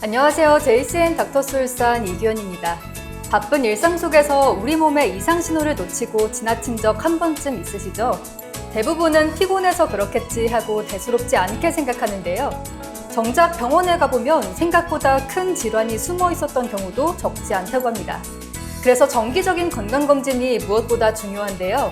안녕하세요. JCN 닥터스울산 이규현입니다. 바쁜 일상 속에서 우리 몸의 이상 신호를 놓치고 지나친 적 한 번쯤 있으시죠? 대부분은 피곤해서 그렇겠지 하고 대수롭지 않게 생각하는데요. 정작 병원에 가보면 생각보다 큰 질환이 숨어 있었던 경우도 적지 않다고 합니다. 그래서 정기적인 건강검진이 무엇보다 중요한데요.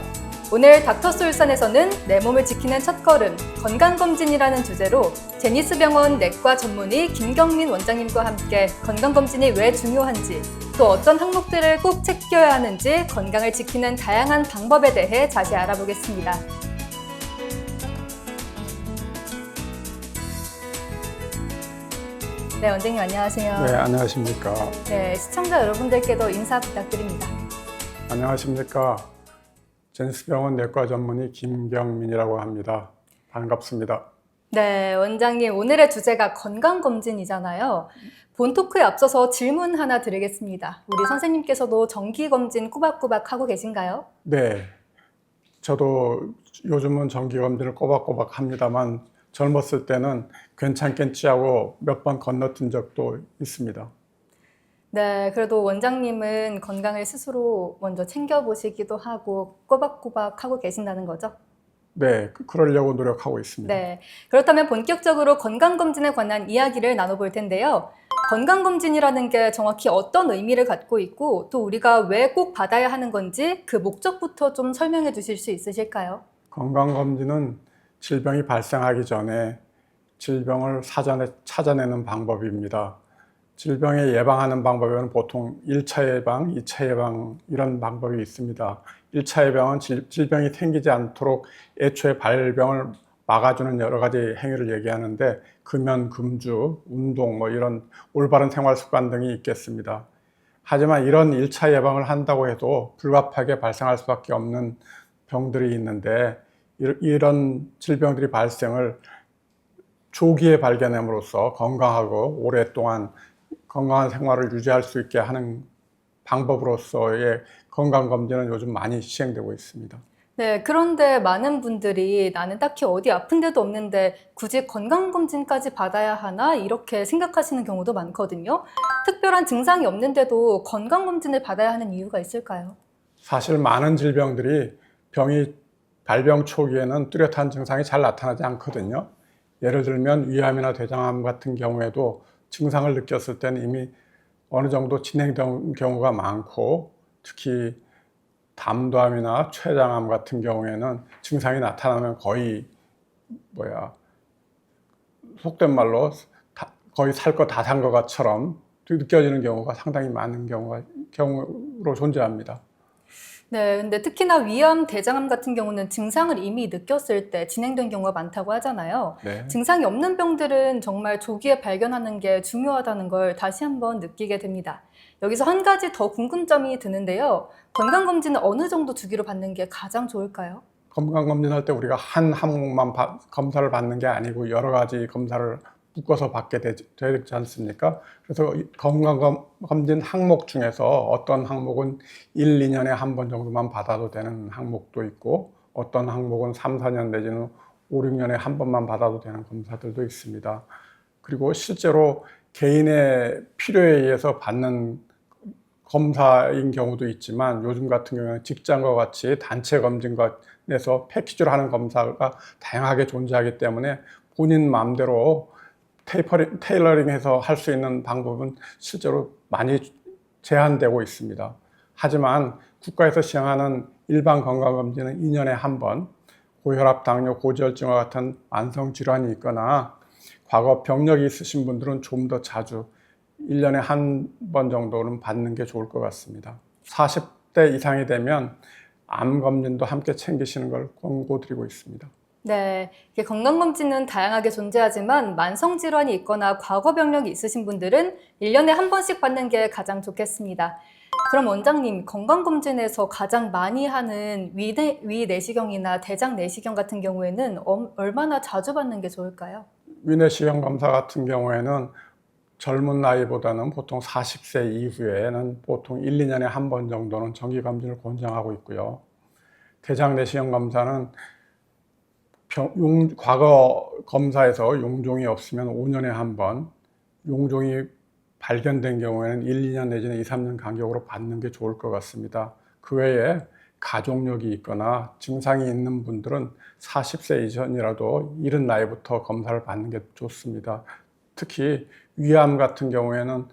오늘 닥터스울산에서는 내 몸을 지키는 첫걸음, 건강검진이라는 주제로 제니스병원 내과 전문의 김경민 원장님과 함께 건강검진이 왜 중요한지, 또 어떤 항목들을 꼭 챙겨야 하는지 건강을 지키는 다양한 방법에 대해 자세히 알아보겠습니다. 네, 원장님 안녕하세요. 네, 안녕하십니까. 네, 시청자 여러분들께도 인사 부탁드립니다. 안녕하십니까. 제니스병원 내과 전문의 김경민이라고 합니다. 반갑습니다. 네, 원장님 오늘의 주제가 건강검진이잖아요. 본 토크에 앞서서 질문 하나 드리겠습니다. 우리 선생님께서도 정기검진 꼬박꼬박 하고 계신가요? 네, 저도 요즘은 정기검진을 꼬박꼬박 합니다만 젊었을 때는 괜찮겠지 하고 몇 번 건너뛴 적도 있습니다. 네, 그래도 원장님은 건강을 스스로 먼저 챙겨보시기도 하고 꼬박꼬박 하고 계신다는 거죠? 네, 그러려고 노력하고 있습니다. 네, 그렇다면 본격적으로 건강검진에 관한 이야기를 나눠볼 텐데요. 건강검진이라는 게 정확히 어떤 의미를 갖고 있고 또 우리가 왜 꼭 받아야 하는 건지 그 목적부터 좀 설명해 주실 수 있으실까요? 건강검진은 질병이 발생하기 전에 질병을 사전에 찾아내는 방법입니다. 질병을 예방하는 방법에는 보통 1차 예방, 2차 예방 이런 방법이 있습니다. 1차 예방은 질병이 생기지 않도록 애초에 발병을 막아주는 여러 가지 행위를 얘기하는데 금연, 금주, 운동 이런 올바른 생활 습관 등이 있겠습니다. 하지만 이런 1차 예방을 한다고 해도 불가피하게 발생할 수밖에 없는 병들이 있는데 이런 질병들이 발생을 조기에 발견함으로써 건강하고 오랫동안 건강한 생활을 유지할 수 있게 하는 방법으로서의 건강검진은 요즘 많이 시행되고 있습니다. 네, 그런데 많은 분들이 나는 딱히 어디 아픈 데도 없는데 굳이 건강검진까지 받아야 하나? 이렇게 생각하시는 경우도 많거든요. 특별한 증상이 없는데도 건강검진을 받아야 하는 이유가 있을까요? 사실 많은 질병들이 병이 발병 초기에는 뚜렷한 증상이 잘 나타나지 않거든요. 예를 들면 위암이나 대장암 같은 경우에도 증상을 느꼈을 때는 이미 어느 정도 진행된 경우가 많고, 특히 담도암이나 췌장암 같은 경우에는 증상이 나타나면 거의 속된 말로 거의 살 거 다 산 것처럼 느껴지는 경우가 상당히 많은 경우로 존재합니다. 네, 근데 특히나 위암, 대장암 같은 경우는 증상을 이미 느꼈을 때 진행된 경우가 많다고 하잖아요. 네. 증상이 없는 병들은 정말 조기에 발견하는 게 중요하다는 걸 다시 한번 느끼게 됩니다. 여기서 한 가지 더 궁금점이 드는데요. 건강검진은 어느 정도 주기로 받는 게 가장 좋을까요? 건강검진할 때 우리가 한 항목만 검사를 받는 게 아니고 여러 가지 검사를 묶어서 받게 되지 않습니까? 그래서 건강검진 항목 중에서 어떤 항목은 1, 2년에 한 번 정도만 받아도 되는 항목도 있고, 어떤 항목은 3, 4년 내지는 5, 6년에 한 번만 받아도 되는 검사들도 있습니다. 그리고 실제로 개인의 필요에 의해서 받는 검사인 경우도 있지만, 요즘 같은 경우는 직장과 같이 단체 검진관에서 패키지로 하는 검사가 다양하게 존재하기 때문에 본인 마음대로 테일러링해서 할 수 있는 방법은 실제로 많이 제한되고 있습니다. 하지만 국가에서 시행하는 일반 건강검진은 2년에 한 번, 고혈압, 당뇨, 고지혈증과 같은 만성질환이 있거나 과거 병력이 있으신 분들은 좀 더 자주 1년에 한 번 정도는 받는 게 좋을 것 같습니다. 40대 이상이 되면 암 검진도 함께 챙기시는 걸 권고드리고 있습니다. 네, 이게 건강검진은 다양하게 존재하지만 만성질환이 있거나 과거 병력이 있으신 분들은 1년에 한 번씩 받는 게 가장 좋겠습니다. 그럼 원장님, 건강검진에서 가장 많이 하는 위 내시경이나 대장 내시경 같은 경우에는 얼마나 자주 받는 게 좋을까요? 위내시경 검사 같은 경우에는 젊은 나이보다는 보통 40세 이후에는 보통 1, 2년에 한 번 정도는 정기검진을 권장하고 있고요. 대장 내시경 검사는 과거 검사에서 용종이 없으면 5년에 한 번, 용종이 발견된 경우에는 1, 2년 내지는 2, 3년 간격으로 받는 게 좋을 것 같습니다. 그 외에 가족력이 있거나 증상이 있는 분들은 40세 이전이라도 이른 나이부터 검사를 받는 게 좋습니다. 특히 위암 같은 경우에는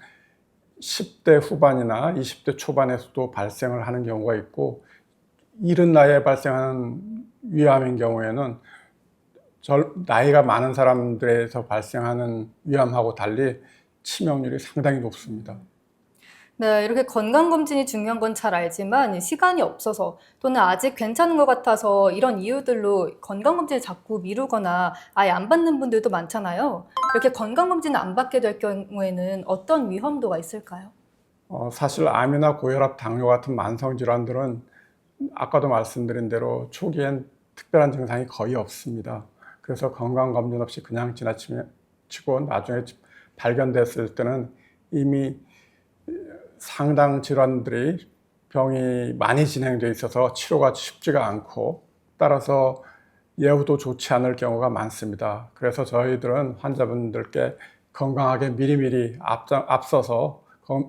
10대 후반이나 20대 초반에서도 발생을 하는 경우가 있고, 이른 나이에 발생하는 위암인 경우에는 나이가 많은 사람들에서 발생하는 위암하고 달리 치명률이 상당히 높습니다. 네, 이렇게 건강검진이 중요한 건 잘 알지만 시간이 없어서 또는 아직 괜찮은 것 같아서 이런 이유들로 건강검진을 자꾸 미루거나 아예 안 받는 분들도 많잖아요. 이렇게 건강검진을 안 받게 될 경우에는 어떤 위험도가 있을까요? 사실 암이나 고혈압, 당뇨 같은 만성질환들은 아까도 말씀드린 대로 초기엔 특별한 증상이 거의 없습니다. 그래서 건강검진 없이 그냥 지나치고 나중에 발견됐을 때는 이미 상당 질환들이 병이 많이 진행되어 있어서 치료가 쉽지가 않고, 따라서 예후도 좋지 않을 경우가 많습니다. 그래서 저희들은 환자분들께 건강하게 미리미리 앞서서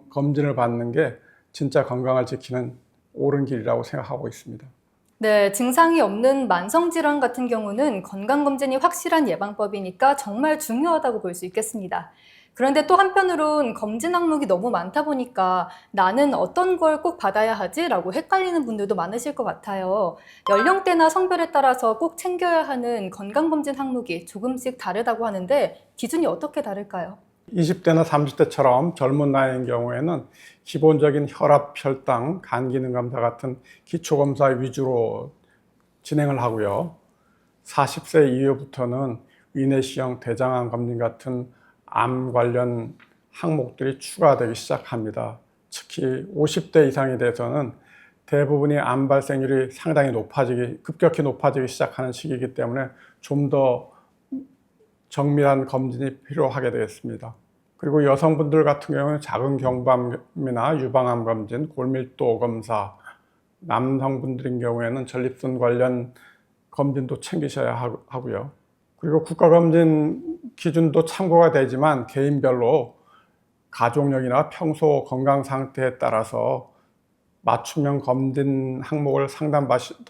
검진을 받는 게 진짜 건강을 지키는 옳은 길이라고 생각하고 있습니다. 네, 증상이 없는 만성질환 같은 경우는 건강검진이 확실한 예방법이니까 정말 중요하다고 볼 수 있겠습니다. 그런데 또 한편으론 검진 항목이 너무 많다 보니까 나는 어떤 걸 꼭 받아야 하지? 라고 헷갈리는 분들도 많으실 것 같아요. 연령대나 성별에 따라서 꼭 챙겨야 하는 건강검진 항목이 조금씩 다르다고 하는데 기준이 어떻게 다를까요? 20대나 30대처럼 젊은 나이인 경우에는 기본적인 혈압, 혈당, 간 기능 검사 같은 기초 검사 위주로 진행을 하고요. 40세 이후부터는 위내시경, 대장암 검진 같은 암 관련 항목들이 추가되기 시작합니다. 특히 50대 이상이 돼서는 대부분이 암 발생률이 상당히 급격히 높아지기 시작하는 시기이기 때문에 좀 더 정밀한 검진이 필요하게 되겠습니다. 그리고 여성분들 같은 경우는 작은 경부암이나 유방암 검진, 골밀도 검사, 남성분들인 경우에는 전립선 관련 검진도 챙기셔야 하고요. 그리고 국가검진 기준도 참고가 되지만 개인별로 가족력이나 평소 건강 상태에 따라서 맞춤형 검진 항목을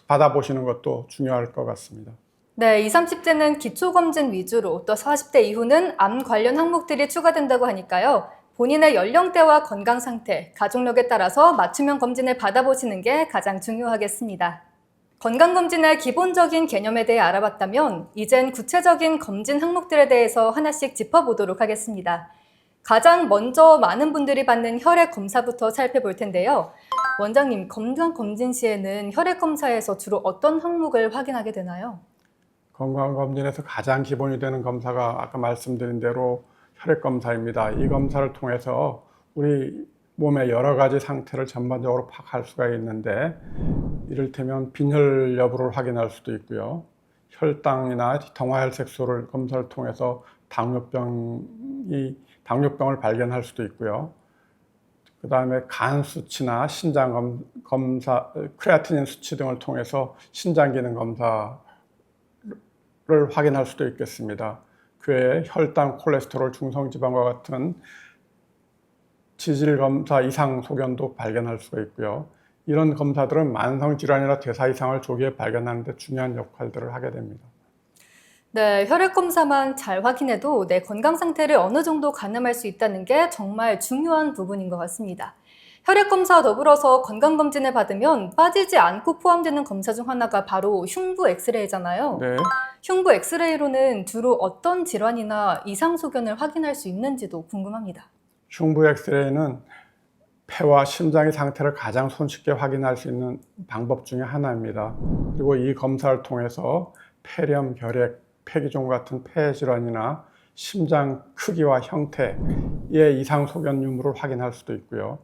받아보시는 것도 중요할 것 같습니다. 네, 20, 30대는 기초검진 위주로 또 40대 이후는 암 관련 항목들이 추가된다고 하니까요. 본인의 연령대와 건강 상태, 가족력에 따라서 맞춤형 검진을 받아보시는 게 가장 중요하겠습니다. 건강검진의 기본적인 개념에 대해 알아봤다면 이젠 구체적인 검진 항목들에 대해서 하나씩 짚어보도록 하겠습니다. 가장 먼저 많은 분들이 받는 혈액 검사부터 살펴볼 텐데요. 원장님, 건강검진 시에는 혈액 검사에서 주로 어떤 항목을 확인하게 되나요? 건강검진에서 가장 기본이 되는 검사가 아까 말씀드린 대로 혈액검사입니다. 이 검사를 통해서 우리 몸의 여러 가지 상태를 전반적으로 파악할 수가 있는데, 이를테면 빈혈 여부를 확인할 수도 있고요. 혈당이나 동화혈색소를 검사를 통해서 당뇨병을 발견할 수도 있고요. 그 다음에 간 수치나 신장 검사, 크레아티닌 수치 등을 통해서 신장 기능 검사를 확인할 수도 있겠습니다. 그 외에 혈당, 콜레스테롤, 중성지방과 같은 지질 검사 이상 소견도 발견할 수가 있고요. 이런 검사들은 만성질환이나 대사 이상을 조기에 발견하는 데 중요한 역할들을 하게 됩니다. 네, 혈액 검사만 잘 확인해도 내 건강 상태를 어느 정도 가늠할 수 있다는 게 정말 중요한 부분인 것 같습니다. 혈액 검사와 더불어서 건강 검진을 받으면 빠지지 않고 포함되는 검사 중 하나가 바로 흉부 엑스레이잖아요. 네. 흉부 엑스레이로는 주로 어떤 질환이나 이상 소견을 확인할 수 있는지도 궁금합니다. 흉부 엑스레이는 폐와 심장의 상태를 가장 손쉽게 확인할 수 있는 방법 중에 하나입니다. 그리고 이 검사를 통해서 폐렴, 결핵, 폐기종 같은 폐 질환이나 심장 크기와 형태의 이상 소견 유무를 확인할 수도 있고요.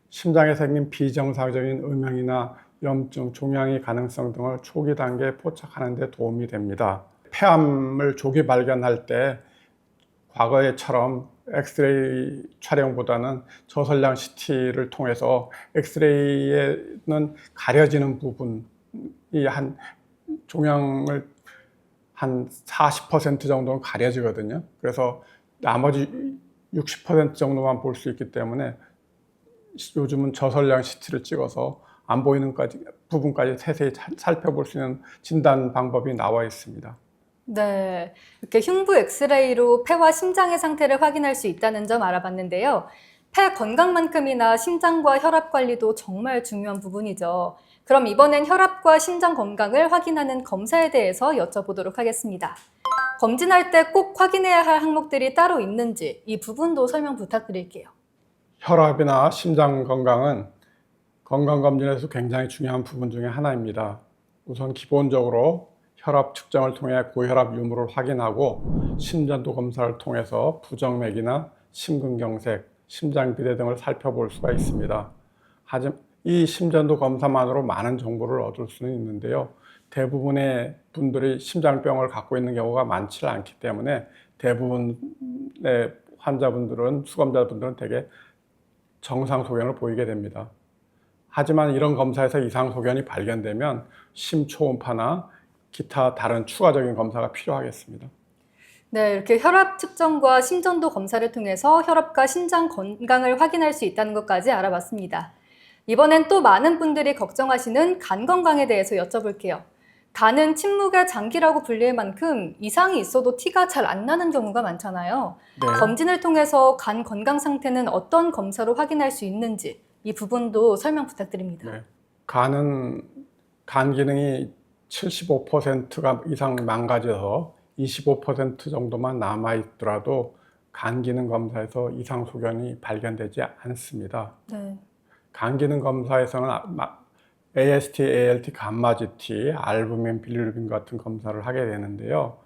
심장에 생긴 비정상적인 음영이나 염증, 종양의 가능성 등을 초기 단계에 포착하는 데 도움이 됩니다. 폐암을 조기 발견할 때 과거에처럼 엑스레이 촬영보다는 저선량 CT를 통해서 엑스레이에는 가려지는 부분이 종양을 한 40% 정도는 가려지거든요. 그래서 나머지 60% 정도만 볼 수 있기 때문에 요즘은 저설량 CT를 찍어서 안 보이는 부분까지 세세히 살펴볼 수 있는 진단 방법이 나와 있습니다. 네, 이렇게 흉부 엑스레이로 폐와 심장의 상태를 확인할 수 있다는 점 알아봤는데요. 폐 건강만큼이나 심장과 혈압 관리도 정말 중요한 부분이죠. 그럼 이번엔 혈압과 심장 건강을 확인하는 검사에 대해서 여쭤보도록 하겠습니다. 검진할 때 꼭 확인해야 할 항목들이 따로 있는지 이 부분도 설명 부탁드릴게요. 혈압이나 심장 건강은 건강검진에서 굉장히 중요한 부분 중에 하나입니다. 우선 기본적으로 혈압 측정을 통해 고혈압 유무를 확인하고 심전도 검사를 통해서 부정맥이나 심근경색, 심장비대 등을 살펴볼 수가 있습니다. 하지만 이 심전도 검사만으로 많은 정보를 얻을 수는 있는데요. 대부분의 분들이 심장병을 갖고 있는 경우가 많지 않기 때문에 대부분의 환자분들은, 수검자분들은 대개 정상 소견을 보이게 됩니다. 하지만 이런 검사에서 이상 소견이 발견되면 심초음파나 기타 다른 추가적인 검사가 필요하겠습니다. 네, 이렇게 혈압 측정과 심전도 검사를 통해서 혈압과 심장 건강을 확인할 수 있다는 것까지 알아봤습니다. 이번엔 또 많은 분들이 걱정하시는 간 건강에 대해서 여쭤볼게요. 간은 침묵의 장기라고 불릴 만큼 이상이 있어도 티가 잘 안 나는 경우가 많잖아요. 네. 검진을 통해서 간 건강 상태는 어떤 검사로 확인할 수 있는지 이 부분도 설명 부탁드립니다. 네. 간 기능이 75%가 이상 망가져서 25% 정도만 남아있더라도 간 기능 검사에서 이상 소견이 발견되지 않습니다. 네. 간 기능 검사에서는 AST, ALT, 감마GT, 알부민, 빌리루빈 같은 검사를 하게 되는데요.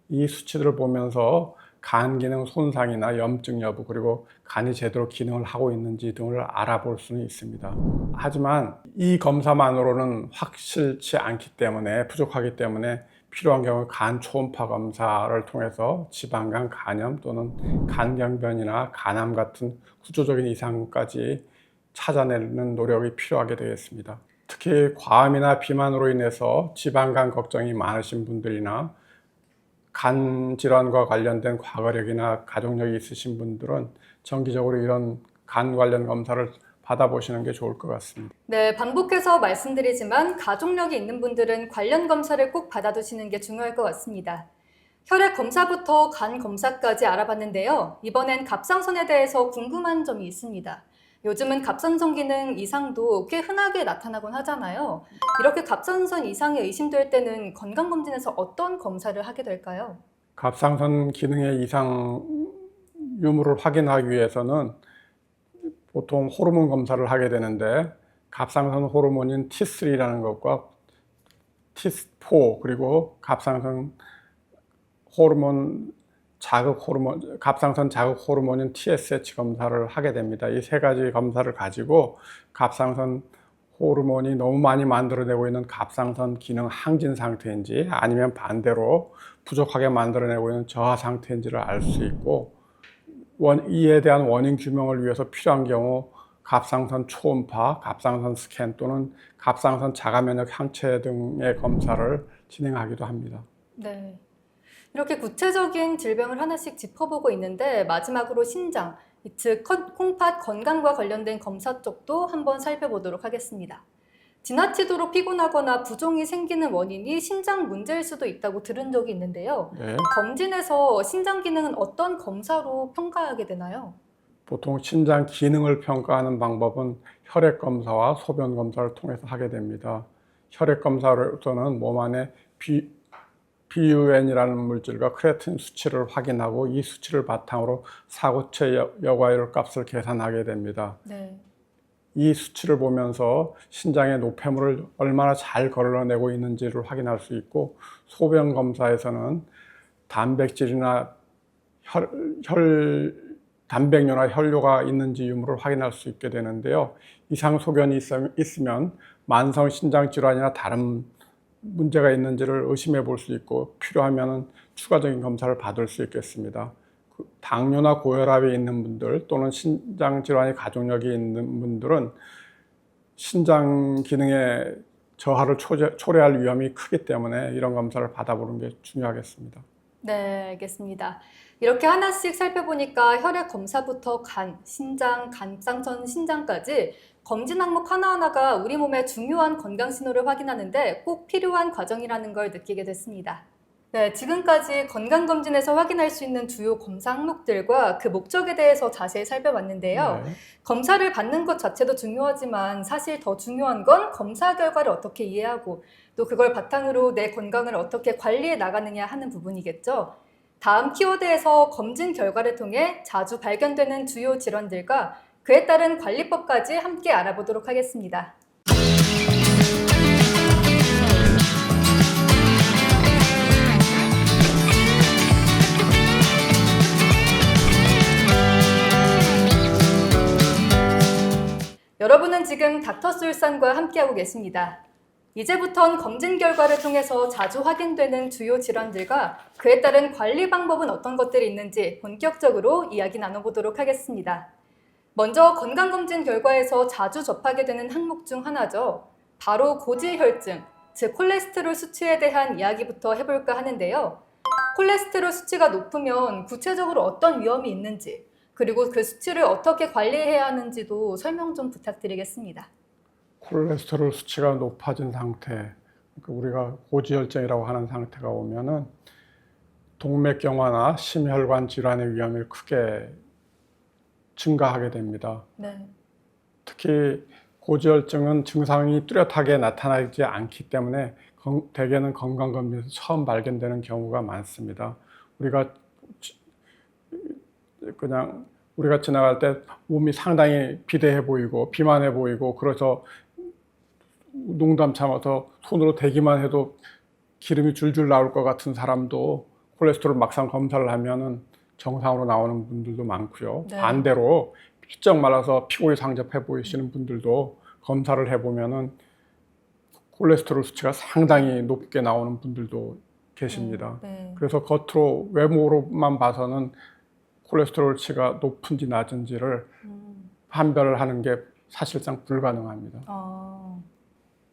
이 수치들을 보면서 간 기능 손상이나 염증 여부, 그리고 간이 제대로 기능을 하고 있는지 등을 알아볼 수는 있습니다. 하지만 이 검사만으로는 확실치 않기 때문에, 부족하기 때문에 필요한 경우 간 초음파 검사를 통해서 지방간 간염 또는 간경변이나 간암 같은 구조적인 이상까지 찾아내는 노력이 필요하게 되겠습니다. 특히 과암이나 비만으로 인해서 지방간 걱정이 많으신 분들이나 간 질환과 관련된 과거력이나 가족력이 있으신 분들은 정기적으로 이런 간 관련 검사를 받아보시는 게 좋을 것 같습니다. 네, 반복해서 말씀드리지만 가족력이 있는 분들은 관련 검사를 꼭 받아두시는 게 중요할 것 같습니다. 혈액 검사부터 간 검사까지 알아봤는데요. 이번엔 갑상선에 대해서 궁금한 점이 있습니다. 요즘은 갑상선 기능 이상도 꽤 흔하게 나타나곤 하잖아요. 이렇게 갑상선 이상이 의심될 때는 건강검진에서 어떤 검사를 하게 될까요? 갑상선 기능의 이상 유무를 확인하기 위해서는 보통 호르몬 검사를 하게 되는데 갑상선 호르몬인 T3라는 것과 T4 그리고 갑상선 호르몬 갑상선 자극 호르몬인 TSH 검사를 하게 됩니다. 이 세 가지 검사를 가지고 갑상선 호르몬이 너무 많이 만들어내고 있는 갑상선 기능 항진 상태인지 아니면 반대로 부족하게 만들어내고 있는 저하 상태인지를 알 수 있고, 이에 대한 원인 규명을 위해서 필요한 경우 갑상선 초음파, 갑상선 스캔 또는 갑상선 자가면역 항체 등의 검사를 진행하기도 합니다. 네. 이렇게 구체적인 질병을 하나씩 짚어보고 있는데 마지막으로 신장, 즉 콩팥 건강과 관련된 검사 쪽도 한번 살펴보도록 하겠습니다. 지나치도록 피곤하거나 부종이 생기는 원인이 신장 문제일 수도 있다고 들은 적이 있는데요. 네. 검진에서 신장 기능은 어떤 검사로 평가하게 되나요? 보통 신장 기능을 평가하는 방법은 혈액 검사와 소변 검사를 통해서 하게 됩니다. 혈액 검사로서는 몸 안에 BUN이라는 물질과 크레아틴 수치를 확인하고 이 수치를 바탕으로 사고체 여과율 값을 계산하게 됩니다. 네. 이 수치를 보면서 신장의 노폐물을 얼마나 잘 걸러내고 있는지를 확인할 수 있고, 소변 검사에서는 단백질이나 단백뇨나 혈뇨가 있는지 유무를 확인할 수 있게 되는데요. 이상 소견이 있으면 만성 신장 질환이나 다른 문제가 있는지를 의심해 볼 수 있고, 필요하면 추가적인 검사를 받을 수 있겠습니다. 당뇨나 고혈압이 있는 분들 또는 신장 질환의 가족력이 있는 분들은 신장 기능의 저하를 초래할 위험이 크기 때문에 이런 검사를 받아보는 게 중요하겠습니다. 네, 알겠습니다. 이렇게 하나씩 살펴보니까 혈액 검사부터 간, 신장, 간상천 신장까지 검진 항목 하나하나가 우리 몸의 중요한 건강 신호를 확인하는데 꼭 필요한 과정이라는 걸 느끼게 됐습니다. 네, 지금까지 건강검진에서 확인할 수 있는 주요 검사 항목들과 그 목적에 대해서 자세히 살펴봤는데요. 네. 검사를 받는 것 자체도 중요하지만 사실 더 중요한 건 검사 결과를 어떻게 이해하고 또 그걸 바탕으로 내 건강을 어떻게 관리해 나가느냐 하는 부분이겠죠. 다음 키워드에서 검진 결과를 통해 자주 발견되는 주요 질환들과 그에 따른 관리법까지 함께 알아보도록 하겠습니다. 여러분은 지금 닥터스울산과 함께하고 계십니다. 이제부턴 검진 결과를 통해서 자주 확인되는 주요 질환들과 그에 따른 관리 방법은 어떤 것들이 있는지 본격적으로 이야기 나눠보도록 하겠습니다. 먼저 건강검진 결과에서 자주 접하게 되는 항목 중 하나죠. 바로 고지혈증, 즉 콜레스테롤 수치에 대한 이야기부터 해볼까 하는데요. 콜레스테롤 수치가 높으면 구체적으로 어떤 위험이 있는지, 그리고 그 수치를 어떻게 관리해야 하는지도 설명 좀 부탁드리겠습니다. 콜레스테롤 수치가 높아진 상태, 그러니까 우리가 고지혈증이라고 하는 상태가 오면은 동맥경화나 심혈관 질환의 위험이 크게 증가하게 됩니다. 네. 특히 고지혈증은 증상이 뚜렷하게 나타나지 않기 때문에 대개는 건강검진에서 처음 발견되는 경우가 많습니다. 우리가 지나갈 때 몸이 상당히 비대해 보이고 비만해 보이고 그래서 농담 삼아서 손으로 대기만 해도 기름이 줄줄 나올 것 같은 사람도 콜레스테롤 막상 검사를 하면은 정상으로 나오는 분들도 많고요. 네. 반대로 삐쩍 말라서 피골이 상접해 보이시는 분들도 검사를 해보면은 콜레스테롤 수치가 상당히 높게 나오는 분들도 계십니다. 네. 그래서 겉으로 외모로만 봐서는 콜레스테롤 수치가 높은지 낮은지를 판별을 하는 게 사실상 불가능합니다.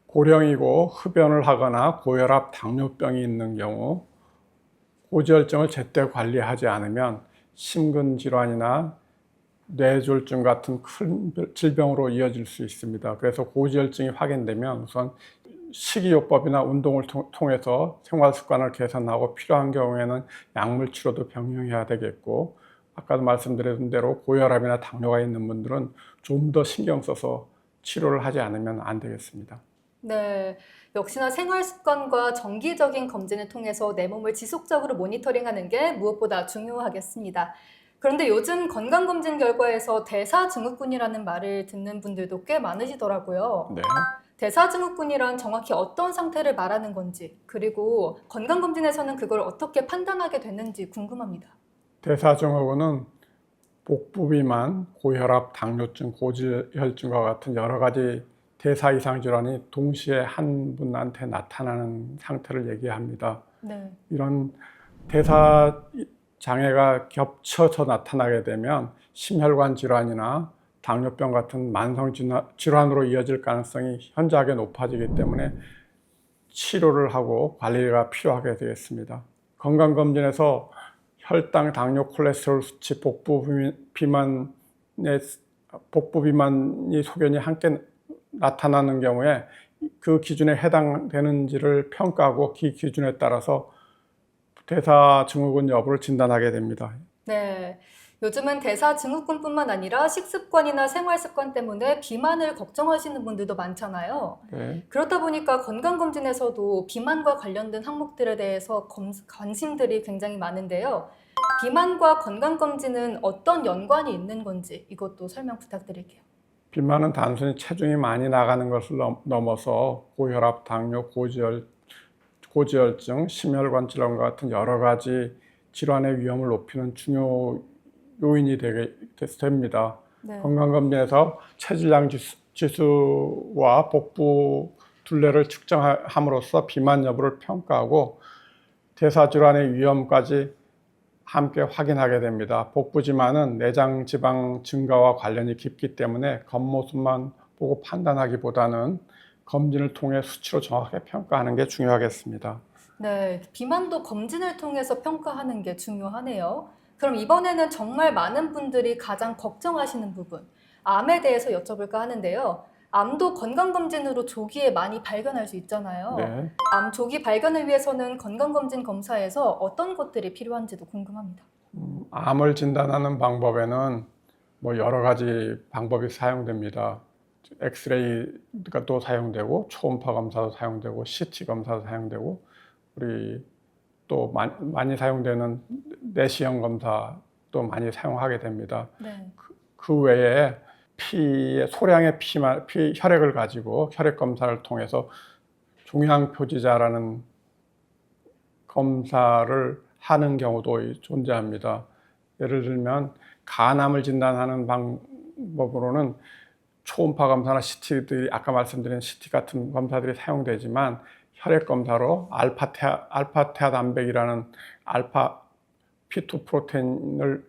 고령이고 흡연을 하거나 고혈압, 당뇨병이 있는 경우 고지혈증을 제때 관리하지 않으면 심근질환이나 뇌졸중 같은 큰 질병으로 이어질 수 있습니다. 그래서 고지혈증이 확인되면 우선 식이요법이나 운동을 통해서 생활습관을 개선하고 필요한 경우에는 약물 치료도 병행해야 되겠고, 아까도 말씀드린 대로 고혈압이나 당뇨가 있는 분들은 좀 더 신경 써서 치료를 하지 않으면 안 되겠습니다. 네, 역시나 생활 습관과 정기적인 검진을 통해서 내 몸을 지속적으로 모니터링하는 게 무엇보다 중요하겠습니다. 그런데 요즘 건강검진 결과에서 대사증후군이라는 말을 듣는 분들도 꽤 많으시더라고요. 네. 대사증후군이란 정확히 어떤 상태를 말하는 건지, 그리고 건강검진에서는 그걸 어떻게 판단하게 되는지 궁금합니다. 대사증후군은 복부 비만, 고혈압, 당뇨증, 고지혈증과 같은 여러 가지 대사 이상 질환이 동시에 한 분한테 나타나는 상태를 얘기합니다. 네. 이런 대사 장애가 겹쳐서 나타나게 되면 심혈관 질환이나 당뇨병 같은 만성 질환으로 이어질 가능성이 현저하게 높아지기 때문에 치료를 하고 관리가 필요하게 되겠습니다. 건강검진에서 혈당, 당뇨, 콜레스테롤 수치, 복부 비만이 소견이 함께 나타나는 경우에 그 기준에 해당되는지를 평가하고 그 기준에 따라서 대사증후군 여부를 진단하게 됩니다. 네, 요즘은 대사증후군뿐만 아니라 식습관이나 생활습관 때문에 비만을 걱정하시는 분들도 많잖아요. 네. 그렇다 보니까 건강검진에서도 비만과 관련된 항목들에 대해서 관심들이 굉장히 많은데요. 비만과 건강검진은 어떤 연관이 있는 건지 이것도 설명 부탁드릴게요. 비만은 단순히 체중이 많이 나가는 것을 넘어서 고혈압, 당뇨, 고지혈증, 심혈관 질환과 같은 여러 가지 질환의 위험을 높이는 중요 요인이 됩니다. 네. 건강검진에서 체질량 지수와 복부 둘레를 측정함으로써 비만 여부를 평가하고 대사질환의 위험까지 함께 확인하게 됩니다. 복부지만은 내장 지방 증가와 관련이 깊기 때문에 겉모습만 보고 판단하기보다는 검진을 통해 수치로 정확하게 평가하는 게 중요하겠습니다. 네, 비만도 검진을 통해서 평가하는 게 중요하네요. 그럼 이번에는 정말 많은 분들이 가장 걱정하시는 부분, 암에 대해서 여쭤볼까 하는데요. 암도 건강검진으로 조기에 많이 발견할 수 있잖아요. 네. 암 조기 발견을 위해서는 건강검진 검사에서 어떤 것들이 필요한지도 궁금합니다. 암을 진단하는 방법에는 뭐 여러 가지 방법이 사용됩니다. 엑스레이가 또 사용되고 초음파 검사도 사용되고 CT 검사도 사용되고 우리 또 많이 사용되는 내시경 검사도 많이 사용하게 됩니다. 네. 그 외에 피의 소량의 혈액을 가지고 혈액 검사를 통해서 종양표지자라는 검사를 하는 경우도 존재합니다. 예를 들면 간암을 진단하는 방법으로는 초음파 검사나 CT들이 아까 말씀드린 CT 같은 검사들이 사용되지만 혈액 검사로 알파 단백이라는 알파 P2 프로테인을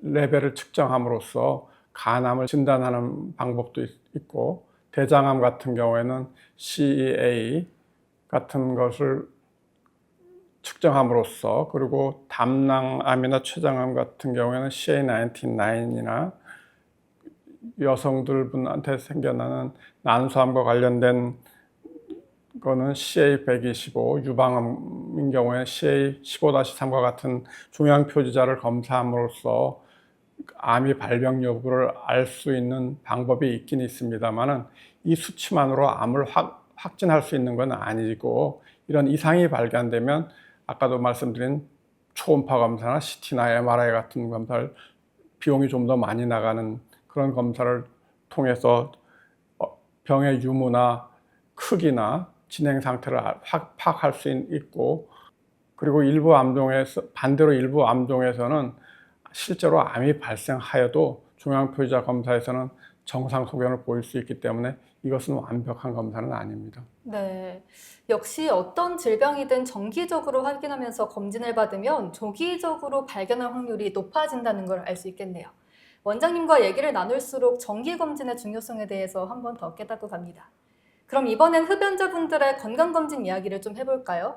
레벨을 측정함으로써 간암을 진단하는 방법도 있고 대장암 같은 경우에는 CEA 같은 것을 측정함으로써 그리고 담낭암이나 췌장암 같은 경우에는 CA19-9이나 여성들한테 생겨나는 난소암과 관련된 거는 CA125, 유방암인 경우에 CA15-3과 같은 종양표지자를 검사함으로써 암이 발병 여부를 알 수 있는 방법이 있긴 있습니다만은 이 수치만으로 암을 확진할 수 있는 건 아니고 이런 이상이 발견되면 아까도 말씀드린 초음파 검사나 CT나 MRI 같은 검사를 비용이 좀 더 많이 나가는 그런 검사를 통해서 병의 유무나 크기나 진행 상태를 파악할 수 있고 그리고 반대로 일부 암종에서는 실제로 암이 발생하여도 종양표지자 검사에서는 정상 소견을 보일 수 있기 때문에 이것은 완벽한 검사는 아닙니다. 네. 역시 어떤 질병이든 정기적으로 확인하면서 검진을 받으면 조기적으로 발견할 확률이 높아진다는 걸 알 수 있겠네요. 원장님과 얘기를 나눌수록 정기 검진의 중요성에 대해서 한 번 더 깨닫고 갑니다. 그럼 이번엔 흡연자분들의 건강검진 이야기를 좀 해볼까요?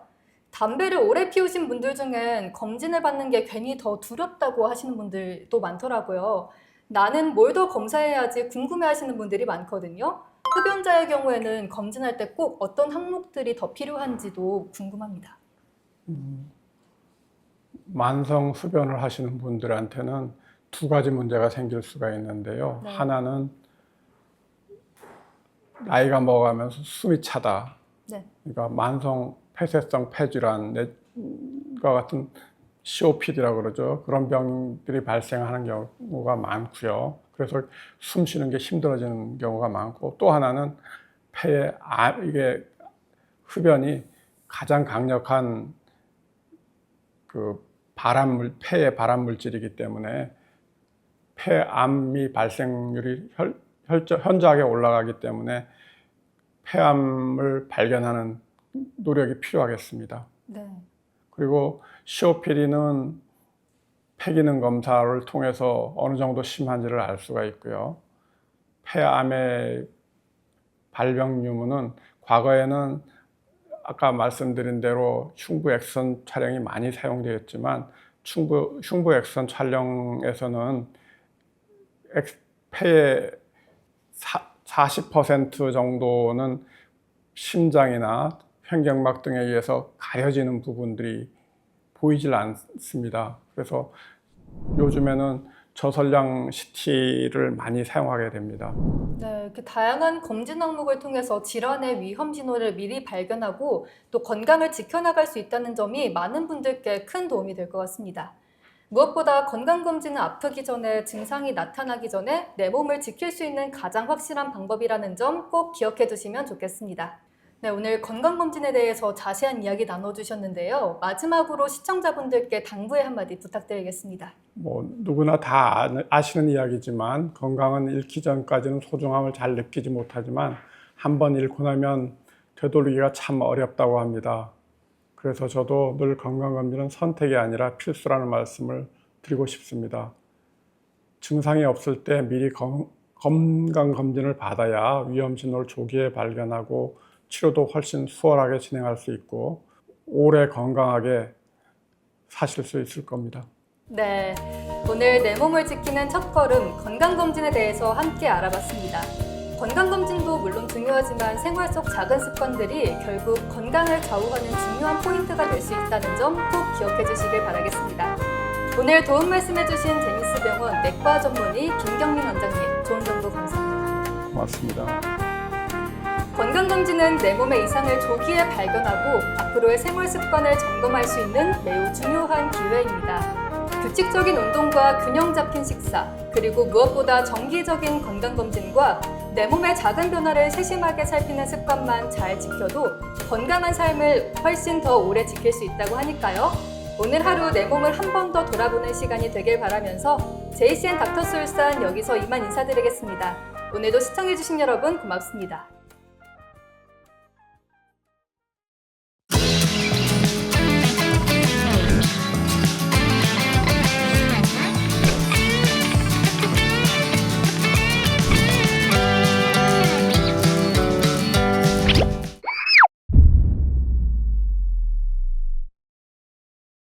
담배를 오래 피우신 분들 중엔 검진을 받는 게 괜히 더 두렵다고 하시는 분들도 많더라고요. 나는 뭘 더 검사해야지 궁금해 하시는 분들이 많거든요. 흡연자의 경우에는 검진할 때 꼭 어떤 항목들이 더 필요한지도 궁금합니다. 만성 흡연을 하시는 분들한테는 두 가지 문제가 생길 수가 있는데요. 네. 하나는 나이가 먹어가면서 숨이 차다. 네. 그러니까 만성 폐쇄성 폐질환과 같은 COPD라고 그러죠. 그런 병들이 발생하는 경우가 많고요. 그래서 숨 쉬는 게 힘들어지는 경우가 많고 또 하나는 이게 흡연이 가장 강력한 폐의 발암 물질이기 때문에 폐암이 발생률이 현저하게 올라가기 때문에 폐암을 발견하는 노력이 필요하겠습니다. 네. 그리고 COPD는 폐기능 검사를 통해서 어느 정도 심한지를 알 수가 있고요. 폐암의 발병 유무는 과거에는 아까 말씀드린 대로 흉부 엑선 촬영이 많이 사용되었지만 흉부 엑선 촬영에서는 폐의 40% 정도는 심장이나 횡격막 등에 의해서 가려지는 부분들이 보이질 않습니다. 그래서 요즘에는 저설량 CT를 많이 사용하게 됩니다. 네, 이렇게 다양한 검진 항목을 통해서 질환의 위험 신호를 미리 발견하고 또 건강을 지켜나갈 수 있다는 점이 많은 분들께 큰 도움이 될 것 같습니다. 무엇보다 건강검진은 아프기 전에 증상이 나타나기 전에 내 몸을 지킬 수 있는 가장 확실한 방법이라는 점 꼭 기억해 두시면 좋겠습니다. 네, 오늘 건강검진에 대해서 자세한 이야기 나눠주셨는데요. 마지막으로 시청자분들께 당부의 한마디 부탁드리겠습니다. 누구나 다 아시는 이야기지만 건강은 잃기 전까지는 소중함을 잘 느끼지 못하지만 한번 잃고 나면 되돌리기가 참 어렵다고 합니다. 그래서 저도 늘 건강검진은 선택이 아니라 필수라는 말씀을 드리고 싶습니다. 증상이 없을 때 미리 건강검진을 받아야 위험 신호를 조기에 발견하고 치료도 훨씬 수월하게 진행할 수 있고 오래 건강하게 사실 수 있을 겁니다. 네, 오늘 내 몸을 지키는 첫걸음 건강검진에 대해서 함께 알아봤습니다. 건강검진도 물론 중요하지만 생활 속 작은 습관들이 결국 건강을 좌우하는 중요한 포인트가 될 수 있다는 점 꼭 기억해 주시길 바라겠습니다. 오늘 도움 말씀해주신 제니스병원 내과 전문의 김경민 원장님, 좋은 정보 감사합니다. 고맙습니다. 건강검진은 내 몸의 이상을 조기에 발견하고 앞으로의 생활 습관을 점검할 수 있는 매우 중요한 기회입니다. 규칙적인 운동과 균형 잡힌 식사, 그리고 무엇보다 정기적인 건강검진과 내 몸의 작은 변화를 세심하게 살피는 습관만 잘 지켜도 건강한 삶을 훨씬 더 오래 지킬 수 있다고 하니까요. 오늘 하루 내 몸을 한 번 더 돌아보는 시간이 되길 바라면서 JCN 닥터스 울산 여기서 이만 인사드리겠습니다. 오늘도 시청해주신 여러분 고맙습니다.